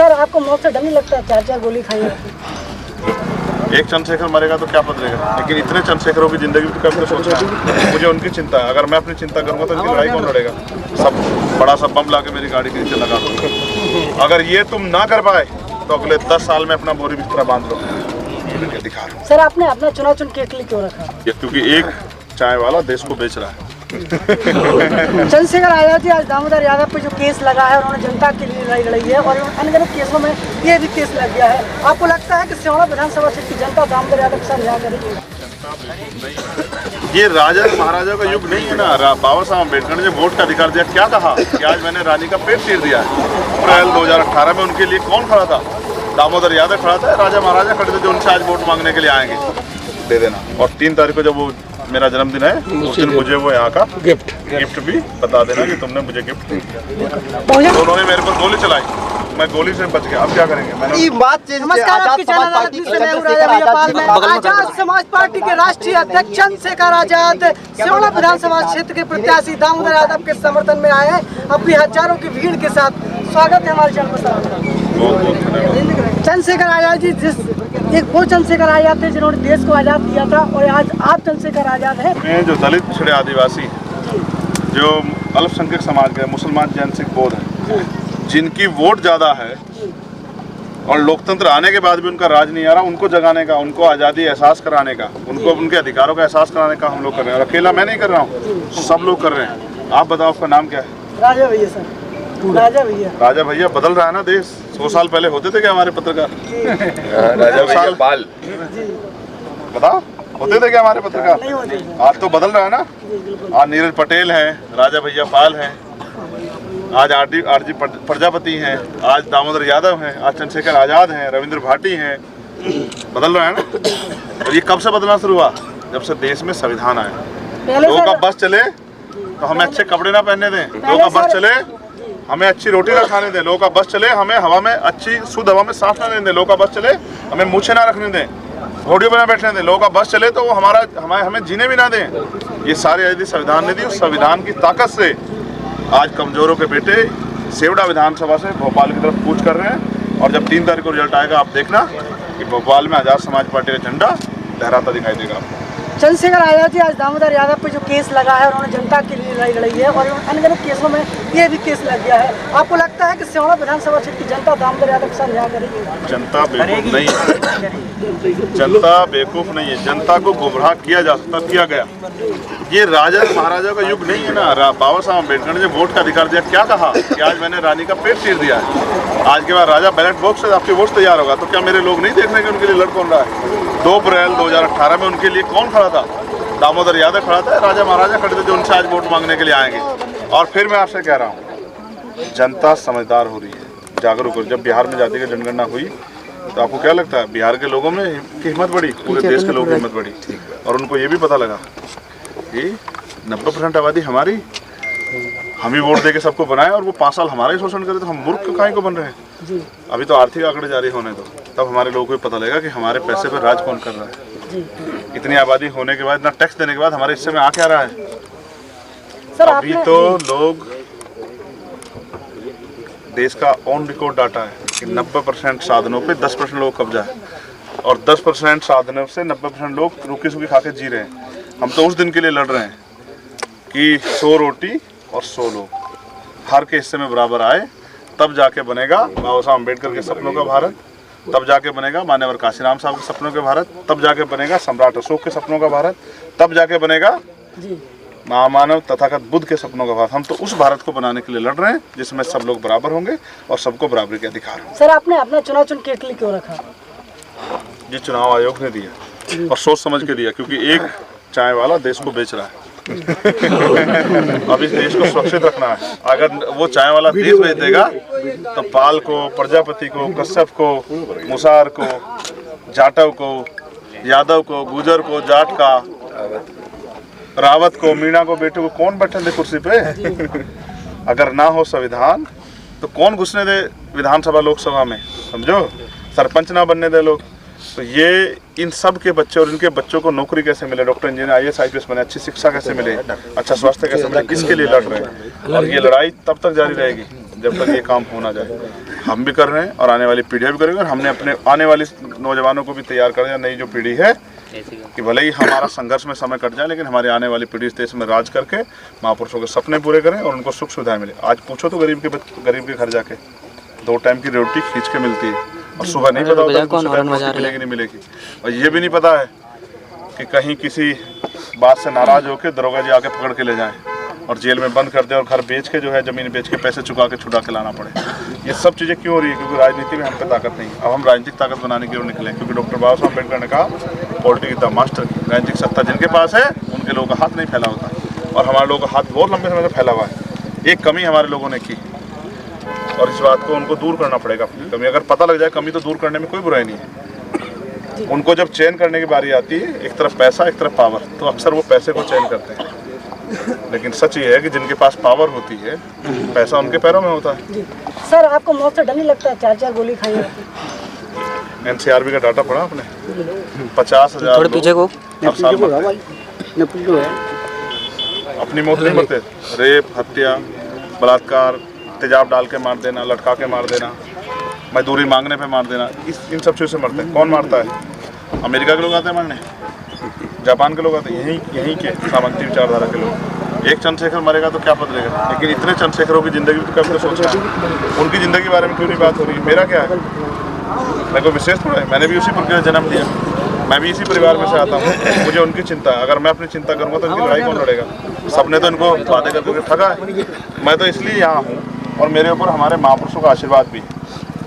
Sir आपको मौत से डर नहीं लगता? 4 गोली खाई है। एक चंद्रशेखर मरेगा तो क्या बदलेगा, लेकिन इतने चंद्रशेखरों की जिंदगी भी कभी तो सोचना है। मुझे उनकी चिंता है, अगर मैं अपनी चिंता करूंगा तो इनकी लड़ाई कौन लड़ेगा? सब बड़ा सा बम ला के मेरी गाड़ी के नीचे लगा दो। अगर ये तुम ना कर पाए तो अगले 10 साल में अपना बोरी बिस्तरा बांध लो, दिखा रहा हूं। सर आपने अपना चुनाव चुन के लिए क्यों रखा? क्योंकि एक चाय वाला देश को बेच रहा है। चंद्रशेखर आजाद जी आज दामोदर यादव पे जो केस लगा है, उन्होंने जनता के लिए लड़ाई लड़ी है और अनगिनत केसों में ये भी केस लग गया है। आपको लगता है कि सिहोरा विधानसभा सीट की जनता दामोदर यादव के साथ न्याय करेगी? ये राजा महाराजा का युग नहीं है ना। बाबा साहब अम्बेडकर ने जब वोट का अधिकार दिया, क्या कहा कि आज मैंने रानी का पेट चीर दिया है। अप्रैल 2018 में उनके लिए कौन खड़ा था? दामोदर यादव खड़ा था, राजा महाराजा खड़े थे जो उनसे आज वोट मांगने के लिए आएंगे। दे देना। और 3 तारीख को जब वो मेरा जन्मदिन है, उस दिन मुझे वो यहाँ का गिफ्ट भी बता देना कि तुमने मुझे गिफ्ट दिया। तो उन्होंने मेरे पर गोली चलाई, मैं गोली से बच गया। अब क्या करेंगे? नमस्कार, आपके चैनल आजाद समाज पार्टी के राष्ट्रीय अध्यक्ष चंद्रशेखर आजाद सिहोरा विधानसभा क्षेत्र के प्रत्याशी दामोदर यादव के समर्थन में आए हैं अपनी हजारों की भीड़ के साथ। स्वागत है हमारे चैनल पर। चंद्रशेखर आजाद जी, एक वो चंद्रशेखर आजाद थे जिन्होंने देश को आजाद किया था और आज आप चंद्रशेखर आजाद हैं। जो दलित पिछड़े आदिवासी, जो अल्पसंख्यक समाज के मुसलमान, जैन, सिख, बौद्ध हैं, जिनकी वोट ज़्यादा है और लोकतंत्र आने के बाद भी उनका राज नहीं आ रहा, उनको जगाने का, उनको आज़ादी एहसास कराने का, उनको उनके अधिकारों का एहसास कराने का हम लोग कर रहे हैं। और अकेला मैं नहीं कर रहा हूँ, सब लोग कर रहे हैं। आप बताओ, आपका नाम क्या है? राजा भैया सर। राजा भैया। राजा भैया बदल रहा है ना देश। 100 साल पहले होते थे क्या हमारे पत्रकार? राजा भैया बाल बताओ, होते थे क्या हमारे पत्रकार? आज तो बदल रहा है ना। आज नीरज पटेल हैं, राजा भैया पाल हैं, आज आरजी प्रजापति हैं, आज दामोदर यादव हैं, आज चंद्रशेखर आजाद हैं, रविंद्र भाटी हैं। बदल रहा है ना। और ये कब से बदलना शुरू हुआ? जब से देश में संविधान आया। लोगों का बस चले तो हमें अच्छे कपड़े ना पहनने दें, लोगों का बस चले हमें अच्छी रोटी ना खाने दें, लोगों का बस चले हमें हवा में अच्छी शुद्ध हवा में सांस ना लेने दें, लोगों का बस चले हमें मूछें ना रखने दें, घोड़ियों पर ना बैठने दें, लोगों का बस चले तो वो हमें जीने भी ना दें। ये सारी आज़ादी संविधान ने दी। उस संविधान की ताकत से आज कमजोरों के बेटे सेवड़ा विधानसभा से भोपाल की तरफ कूच कर रहे हैं। और जब 3 तारीख को रिजल्ट आएगा, आप देखना कि भोपाल में आजाद समाज पार्टी का झंडा लहराता दिखाई देगा आपको। चंद्रशेखर आजाद जी आज दामोदर यादव पे जो केस लगा है, उन्होंने जनता के लिए लड़ाई लड़ी है और अनगिनत केसों में ये भी केस लग गया है। आपको लगता है कि सिहोरा विधानसभा सीट की जनता दामोदर यादव के साथ न्याय करेगी? जनता बेवकूफ नहीं है, जनता बेवकूफ नहीं है। जनता को गुमराह किया जा सकता, किया गया। ये राजा महाराजा का युग नहीं है ना। बाबा साहब अम्बेडकर ने जब वोट का अधिकार दिया, क्या कहा कि आज मैंने रानी का पेट चीर दिया है। आज के बाद राजा बैलेट बॉक्स से आपकी वोट तैयार होगा, तो क्या मेरे लोग नहीं देख रहे कि उनके लिए लड़ कौन रहा है? 2 अप्रैल 2018 में उनके लिए कौन खड़ा था? दामोदर यादव खड़ा था, राजा महाराजा खड़े थे जो उनसे आज वोट मांगने के लिए आएंगे। और फिर मैं आपसे कह रहा हूँ, जनता समझदार हो रही है, जागरूक हो रही है। जब बिहार में जाति की जनगणना हुई तो आपको क्या लगता है? बिहार के लोगों में की हिम्मत बढ़ी, पूरे देश के लोगों की हिम्मत बढ़ी। और उनको ये भी पता लगा कि 90% आबादी हमारी, हम ही वोट दे के सबको बनाए और वो 5 साल हमारा ही शोषण करे, तो हम मूर्ख काहे को बन रहे हैं? अभी तो आर्थिक आंकड़े जारी होने दो, तब हमारे लोगों को पता लगेगा कि हमारे पैसे पर राज कौन कर रहा है। इतनी आबादी होने के बाद, इतना टैक्स देने के बाद हमारे हिस्से में आ क्या रहा है? अभी तो लोग, देश का ऑन रिकॉर्ड डाटा है कि 90% साधनों पे 10% लोग कब्जा है और 10% साधनों से 90% लोग रूखी सूखी खा के जी रहे हैं। हम तो उस दिन के लिए लड़ रहे हैं कि 100 रोटी और 100 लोग हर के हिस्से में बराबर आए, तब जाके बनेगा बाबा साहब अम्बेडकर के सपनों का भारत, तब जाके बनेगा मान्यवर काशीराम साहब के सपनों के भारत, तब जाके बनेगा सम्राट अशोक के सपनों का भारत, तब जाके बनेगा महामानव तथागत बुद्ध के सपनों का भारत। हम तो उस भारत को बनाने के लिए लड़ रहे हैं जिसमें सब लोग बराबर होंगे और सबको बराबरी के अधिकार होंगे। सर आपने अपना चुनाव चुन के लिए क्यों रखा? ये चुनाव आयोग ने दिया और सोच समझ के दिया, क्योंकि एक चाय वाला देश को बेच रहा है। अब इस देश को सुरक्षित रखना है। अगर वो चाय वाला देश बेच देगा तो पाल को, प्रजापति को, कश्यप को, मुसार को, जाटव को, यादव को, गुजर को, जाट का, रावत को, मीणा को, बेटे को कौन बैठे दे कुर्सी पे? अगर ना हो संविधान तो कौन घुसने दे विधानसभा लोकसभा में? समझो, सरपंच ना बनने दे लोग। तो ये इन सब के बच्चे और इनके बच्चों को नौकरी कैसे मिले, डॉक्टर इंजीनियर IAS IPS बने, अच्छी शिक्षा कैसे मिले, अच्छा स्वास्थ्य कैसे मिले, किसके लिए लड़ रहे हैं? और ये लड़ाई तब तक जारी रहेगी जब तक ये काम हो ना जाए। हम भी कर रहे हैं और आने वाली पीढ़ियाँ भी करेंगे, और हमने अपने आने वाली नौजवानों को भी तैयार कर दिया, नई जो पीढ़ी है कि भले ही हमारा संघर्ष में समय कट जाए, लेकिन हमारी आने वाली पीढ़ी इस देश में राज करके महापुरुषों के सपने पूरे करें और उनको सुख सुविधाएं मिले। आज पूछो तो गरीब के घर जाके 2 टाइम की रोटी खींच के मिलती है, और सुबह नहीं पता होता मिलेगी नहीं मिलेगी, और ये भी नहीं पता है कि कहीं किसी बात से नाराज होकर दरोगा जी आके पकड़ के ले जाएं और जेल में बंद कर दे और घर बेच के जो है ज़मीन बेच के पैसे चुका के छुड़ा के लाना पड़े। ये सब चीज़ें क्यों हो रही है? क्योंकि राजनीति में हम पे ताकत नहीं। अब हम राजनीतिक ताकत बनाने की ओर निकले, क्योंकि डॉक्टर बाबा साहब अम्बेडकर ने कहा पॉलिटिक्स द मास्टर की, राजनीतिक सत्ता जिनके पास है उनके लोगों का हाथ नहीं फैला होता, और हमारे लोगों का हाथ बहुत लंबे समय से फैला हुआ है। एक कमी हमारे लोगों ने की और इस बात को उनको दूर करना पड़ेगा। अपनी कमी अगर पता लग जाए, कमी तो दूर करने में कोई बुराई नहीं है। उनको जब चयन करने की बारी आती है, एक तरफ पैसा एक तरफ पावर, तो अक्सर वो पैसे को चयन करते हैं। लेकिन सच ये है कि जिनके पास पावर होती है, पैसा उनके पैरों में होता है। जी सर, आपको मौत से डर नहीं लगता? 4 गोली खाई है। NCRB का डाटा पढ़ा आपने? 50,000 लोग हर साल अपनी मौत नहीं मरते। रेप, हत्या, बलात्कार, तेजाब डाल के मार देना, लटका के मार देना, मजदूरी मांगने पे मार देना, इन सब चीज़ों से मरते हैं। कौन मारता है? अमेरिका के लोग आते हैं मांगने, जापान के लोग आते हैं, यहीं के सामंती विचारधारा के लोग। एक चंद्रशेखर मरेगा तो क्या बदलेगा, लेकिन इतने चंद्रशेखरों की ज़िंदगी तो कभी तो सोचना है, उनकी ज़िंदगी के बारे में क्यों नहीं बात हो रही है? मेरा क्या है? मैं कोई विशेष थोड़ा है, मैंने भी उसी प्रकार जन्म लिया, मैं भी इसी परिवार में से आता हूँ, मुझे उनकी चिंता है। अगर मैं अपनी चिंता करूँगा तो इनकी लड़ाई कौन लड़ेगा? सबने तो इनको वादे करके ठगा है। मैं तो इसलिए यहाँ हूँ, और मेरे ऊपर हमारे महापुरुषों का आशीर्वाद भी,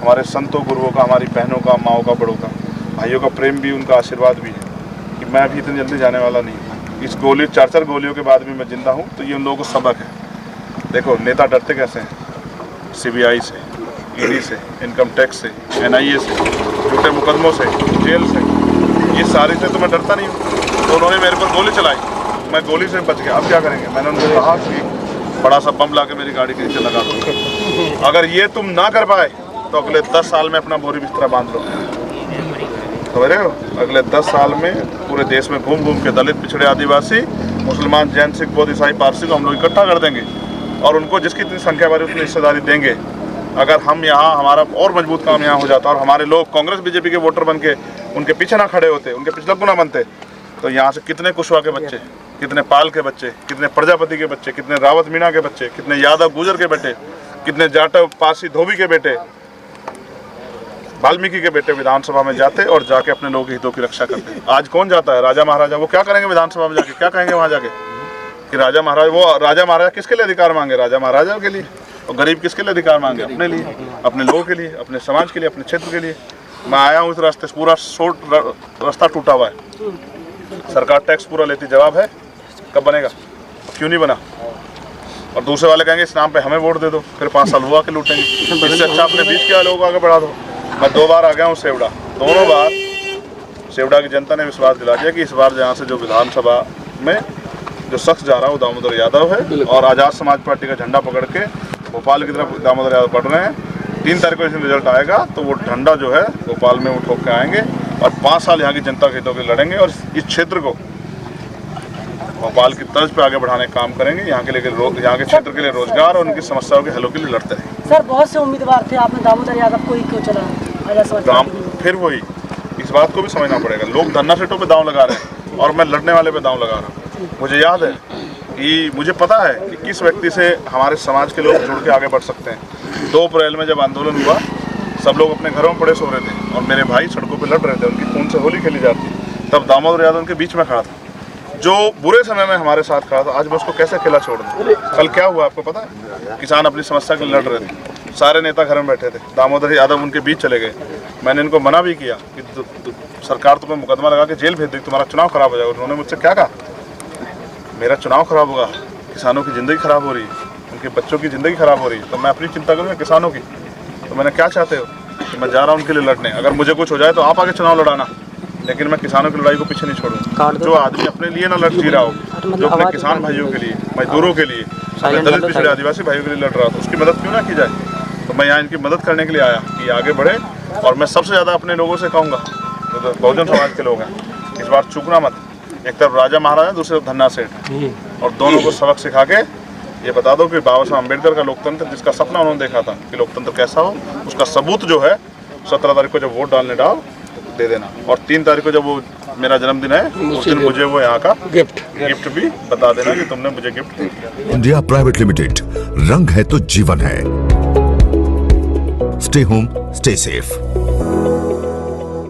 हमारे संतों गुरुओं का, हमारी बहनों का, माओ का, बड़ों का, भाइयों का प्रेम भी, उनका आशीर्वाद भी है कि मैं अभी इतनी जल्दी जाने वाला नहीं हूँ। इस 4 गोलियों के बाद भी मैं जिंदा हूँ, तो ये उन लोगों को सबक है। देखो नेता डरते कैसे हैं, CBI से, ED से, इनकम टैक्स से, NIA से, झूठे मुकदमों से, जेल से, ये सारी से तो मैं डरता नहीं हूँ। तो उन्होंने मेरे पर गोली चलाई, मैं गोली से बच गया। अब क्या करेंगे? मैंने उनको कहा कि बड़ा सा बम ला के मेरी गाड़ी के नीचे लगा दो, अगर ये तुम ना कर पाए तो अगले 10 साल में अपना बोरी बिस्तरा बांध लो। समझ रहे हो? अगले 10 साल में पूरे देश में घूम घूम के दलित, पिछड़े, आदिवासी, मुसलमान, जैन, सिख, बौद्ध, ईसाई, पारसी को हम लोग इकट्ठा कर देंगे, और उनको जिसकी इतनी संख्या बारी उतनी हिस्सेदारी देंगे। अगर हम यहाँ, हमारा और मजबूत काम यहाँ हो जाता और हमारे लोग कांग्रेस BJP के वोटर बन के उनके पीछे ना खड़े होते, उनके पिछले गुना बनते, तो यहाँ से कितने कुशवाहा के बच्चे, कितने पाल के बच्चे, कितने प्रजापति के बच्चे, कितने रावत मीणा के बच्चे, कितने यादव गुजर के बेटे, कितने जाटव, पारसी, धोबी के बेटे, वाल्मीकि के बेटे विधानसभा में जाते और जाके अपने लोगों के हितों की रक्षा करते। आज कौन जाता है? राजा महाराजा। वो क्या करेंगे विधानसभा में जाके? क्या कहेंगे वहाँ जाके कि राजा महाराजा किसके लिए अधिकार मांगे? राजा महाराजा के लिए। और गरीब किसके लिए अधिकार मांगे? अपने लिए, अपने लोगों के लिए, अपने समाज के लिए, अपने क्षेत्र के लिए। मैं आया हूँ इस रास्ते से, पूरा शॉर्ट रास्ता टूटा हुआ है, सरकार टैक्स पूरा लेती, जवाब है कब बनेगा? क्यों नहीं बना? और दूसरे वाले कहेंगे इस नाम पे हमें वोट दे दो, फिर 5 साल हुआ के लूटेंगे। इससे अच्छा अपने बीच के लोगों को आगे बढ़ा दो। मैं 2 बार आ गया हूँ सेवड़ा, दोनों बार सेवड़ा की जनता ने विश्वास दिला दिया कि इस बार यहाँ से जो विधानसभा में जो शख्स जा रहा है वो दामोदर यादव है, और आज़ाद समाज पार्टी का झंडा पकड़ के भोपाल की तरफ दामोदर यादव बढ़ रहे हैं। 3 तारीख को इसमें रिजल्ट आएगा तो वो झंडा जो है भोपाल में वो ठोक के आएंगे, और 5 साल यहाँ की जनता के हितों के लड़ेंगे, और इस क्षेत्र को भोपाल की तर्ज पे आगे बढ़ाने का काम करेंगे। यहाँ के क्षेत्र के लिए रोजगार और उनकी समस्याओं के हलों के लिए लड़ते हैं। सर, बहुत से उम्मीदवार थे, आपने दामोदर यादव को ही क्यों चला? फिर वही, इस बात को भी समझना पड़ेगा। लोग धन्ना सेठों पे दांव लगा रहे हैं और मैं लड़ने वाले पे दांव लगा रहा हूँ। मुझे याद है कि मुझे पता है कि किस व्यक्ति से हमारे समाज के लोग जुड़ के आगे बढ़ सकते हैं। 2 अप्रैल में जब आंदोलन हुआ, सब लोग अपने घरों में पड़े सो रहे थे और मेरे भाई सड़कों पर लड़ रहे थे, उनकी खून से होली खेली जाती, तब दामोदर यादव उनके बीच में खड़ा था, जो बुरे समय में हमारे साथ खड़ा था। आज मैं उसको कैसे अकेला छोड़ दूँ? कल क्या हुआ आपको पता है? किसान अपनी समस्या के लिए लड़ रहे थे, सारे नेता घर में बैठे थे, दामोदर यादव उनके बीच चले गए। मैंने इनको मना भी किया कि सरकार तुम्हें मुकदमा लगा के जेल भेज देगी, तुम्हारा चुनाव खराब हो जाएगा। उन्होंने मुझसे क्या कहा? मेरा चुनाव खराब होगा, किसानों की ज़िंदगी खराब हो रही है, उनके बच्चों की ज़िंदगी खराब हो रही है, तो मैं अपनी चिंता करूँगा किसानों की। तो मैंने क्या चाहते हो कि मैं जा रहा हूँ उनके लिए लड़ने, अगर मुझे कुछ हो जाए तो आप आगे चुनाव लड़ाना, लेकिन मैं किसानों की लड़ाई को पीछे नहीं छोड़ूंगा। जो आदमी अपने लिए ना लड़ जी रहा हो, जो अपने किसान भाइयों के लिए, मजदूरों के लिए, दलित, पिछड़े, आदिवासी भाइयों के लिए लड़ रहा था, उसकी मदद क्यों ना की जाए? तो मैं यहाँ इनकी मदद करने के लिए आया कि आगे बढ़े। और मैं सबसे ज़्यादा अपने लोगों से कहूँगा, तो बहुजन समाज के लोग हैं, इस बार चूकना मत। एक तरफ राजा महाराजा, दूसरी तरफ धन्ना सेठ, और दोनों को सबक सिखा के ये बता दो कि बाबा साहब अम्बेडकर का लोकतंत्र जिसका सपना उन्होंने देखा था कि लोकतंत्र कैसा हो, उसका सबूत जो है 17 तारीख को जब वोट डालने जाओ दे देना, और 3 तारीख को जब वो मेरा जन्मदिन है उस दिन मुझे वो यहाँ का गिफ्ट भी बता देना कि तुमने मुझे गिफ्ट दिया। इंडिया प्राइवेट लिमिटेड, रंग है तो जीवन है। Stay home, stay safe.